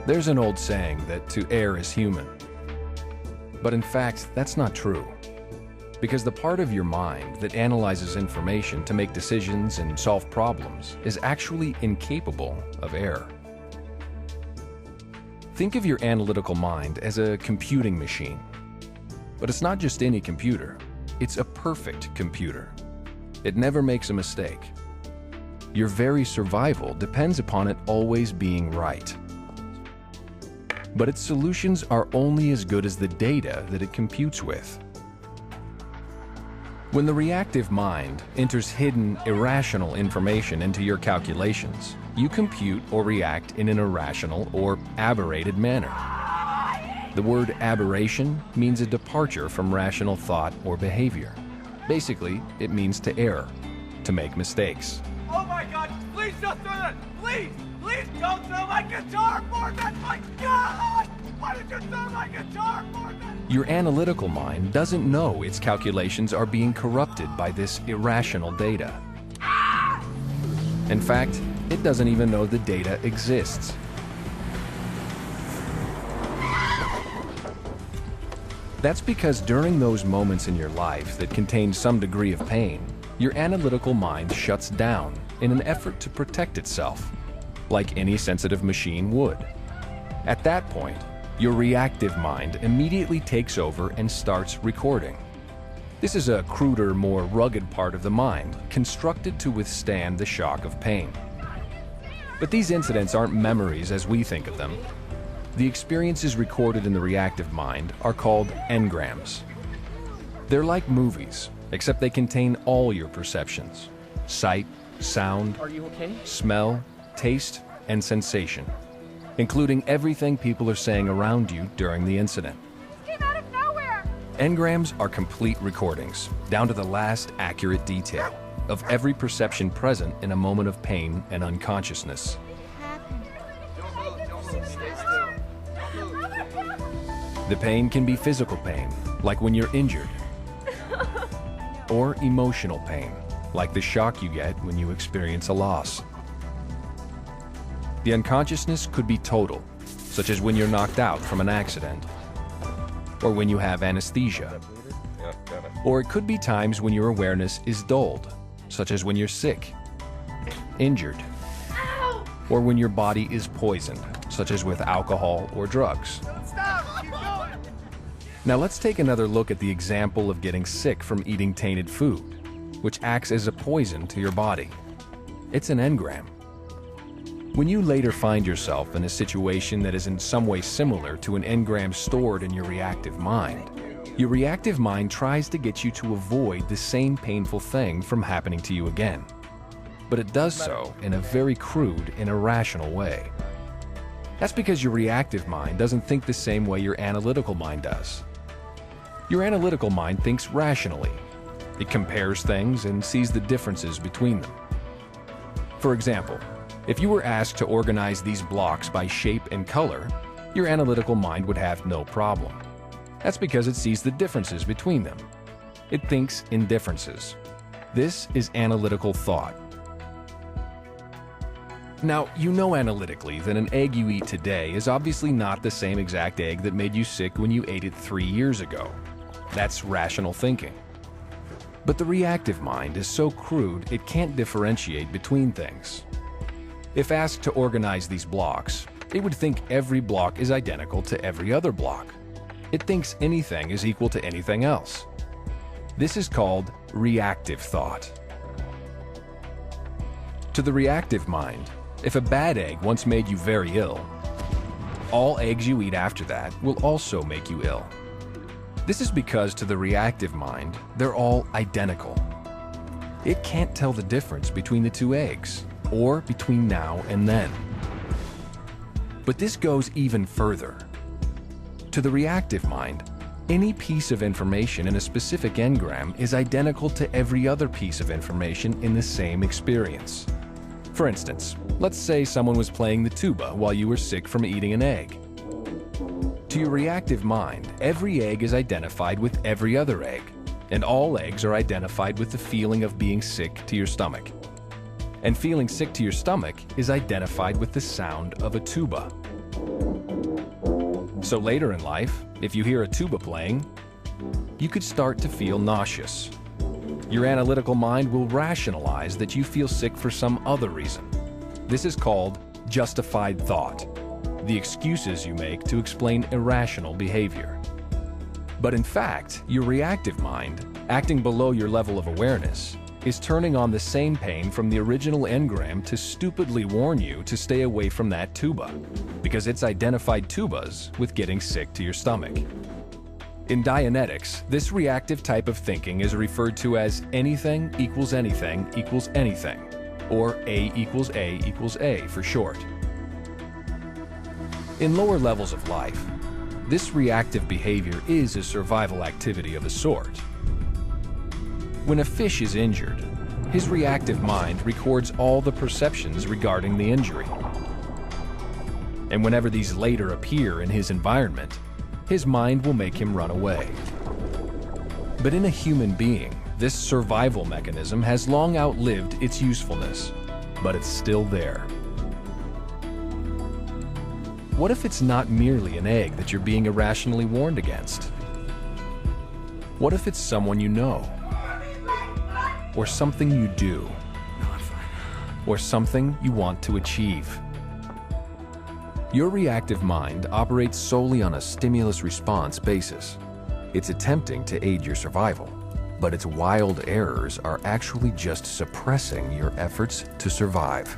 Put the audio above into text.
There's an old saying that to err is human. But in fact, that's not true. Because the part of your mind that analyzes information to make decisions and solve problems is actually incapable of error. Think of your analytical mind as a computing machine. But it's not just any computer. It's a perfect computer. It never makes a mistake. Your very survival depends upon it always being right. But its solutions are only as good as the data that it computes with. When the reactive mind enters hidden, irrational information into your calculations, you compute or react in an irrational or aberrated manner. The word aberration means a departure from rational thought or behavior. Basically, it means to err, to make mistakes. Oh my God, please don't throw that! Please, please don't throw my guitar, Morgan! My God! Why did you throw my guitar, Morgan? Your analytical mind doesn't know its calculations are being corrupted by this irrational data. In fact, it doesn't even know the data exists. That's because during those moments in your life that contain some degree of pain, your analytical mind shuts down in an effort to protect itself, like any sensitive machine would. At that point, your reactive mind immediately takes over and starts recording. This is a cruder, more rugged part of the mind, constructed to withstand the shock of pain. But these incidents aren't memories as we think of them. The experiences recorded in the reactive mind are called engrams. They're like movies, except they contain all your perceptions: sight, sound, Are you okay? smell, taste, and sensation, including everything people are saying around you during the incident. Came out of nowhere! Engrams are complete recordings, down to the last accurate detail, of every perception present in a moment of pain and unconsciousness. The pain can be physical pain, like when you're injured, or emotional pain, like the shock you get when you experience a loss. The unconsciousness could be total, such as when you're knocked out from an accident, or when you have anesthesia. Or it could be times when your awareness is dulled, such as when you're sick, injured, or when your body is poisoned, such as with alcohol or drugs. Now let's take another look at the example of getting sick from eating tainted food, which acts as a poison to your body. It's an engram. When you later find yourself in a situation that is in some way similar to an engram stored in your reactive mind, your reactive mind tries to get you to avoid the same painful thing from happening to you again. But it does so in a very crude and irrational way. That's because your reactive mind doesn't think the same way your analytical mind does. Your analytical mind thinks rationally. It compares things and sees the differences between them. For example, if you were asked to organize these blocks by shape and color, your analytical mind would have no problem. That's because it sees the differences between them. It thinks in differences. This is analytical thought. Now, you know analytically that an egg you eat today is obviously not the same exact egg that made you sick when you ate it 3 years ago. That's rational thinking. But the reactive mind is so crude it can't differentiate between things. If asked to organize these blocks, it would think every block is identical to every other block. It thinks anything is equal to anything else. This is called reactive thought. To the reactive mind, if a bad egg once made you very ill, all eggs you eat after that will also make you ill. This is because to the reactive mind, they're all identical. It can't tell the difference between the two eggs, or between now and then. But this goes even further. To the reactive mind, any piece of information in a specific engram is identical to every other piece of information in the same experience. For instance, let's say someone was playing the tuba while you were sick from eating an egg. To your reactive mind, every egg is identified with every other egg, and all eggs are identified with the feeling of being sick to your stomach. And feeling sick to your stomach is identified with the sound of a tuba. So later in life, if you hear a tuba playing, you could start to feel nauseous. Your analytical mind will rationalize that you feel sick for some other reason. This is called justified thought, the excuses you make to explain irrational behavior. But in fact, your reactive mind, acting below your level of awareness, is turning on the same pain from the original engram to stupidly warn you to stay away from that tuba, because it's identified tubas with getting sick to your stomach. In Dianetics, this reactive type of thinking is referred to as anything equals anything equals anything, or A equals A equals A for short. In lower levels of life, this reactive behavior is a survival activity of a sort. When a fish is injured, his reactive mind records all the perceptions regarding the injury. And whenever these later appear in his environment, his mind will make him run away. But in a human being, this survival mechanism has long outlived its usefulness, but it's still there. What if it's not merely an egg that you're being irrationally warned against? What if it's someone you know? Or something you do? Or something you want to achieve? Your reactive mind operates solely on a stimulus-response basis. It's attempting to aid your survival, but its wild errors are actually just suppressing your efforts to survive.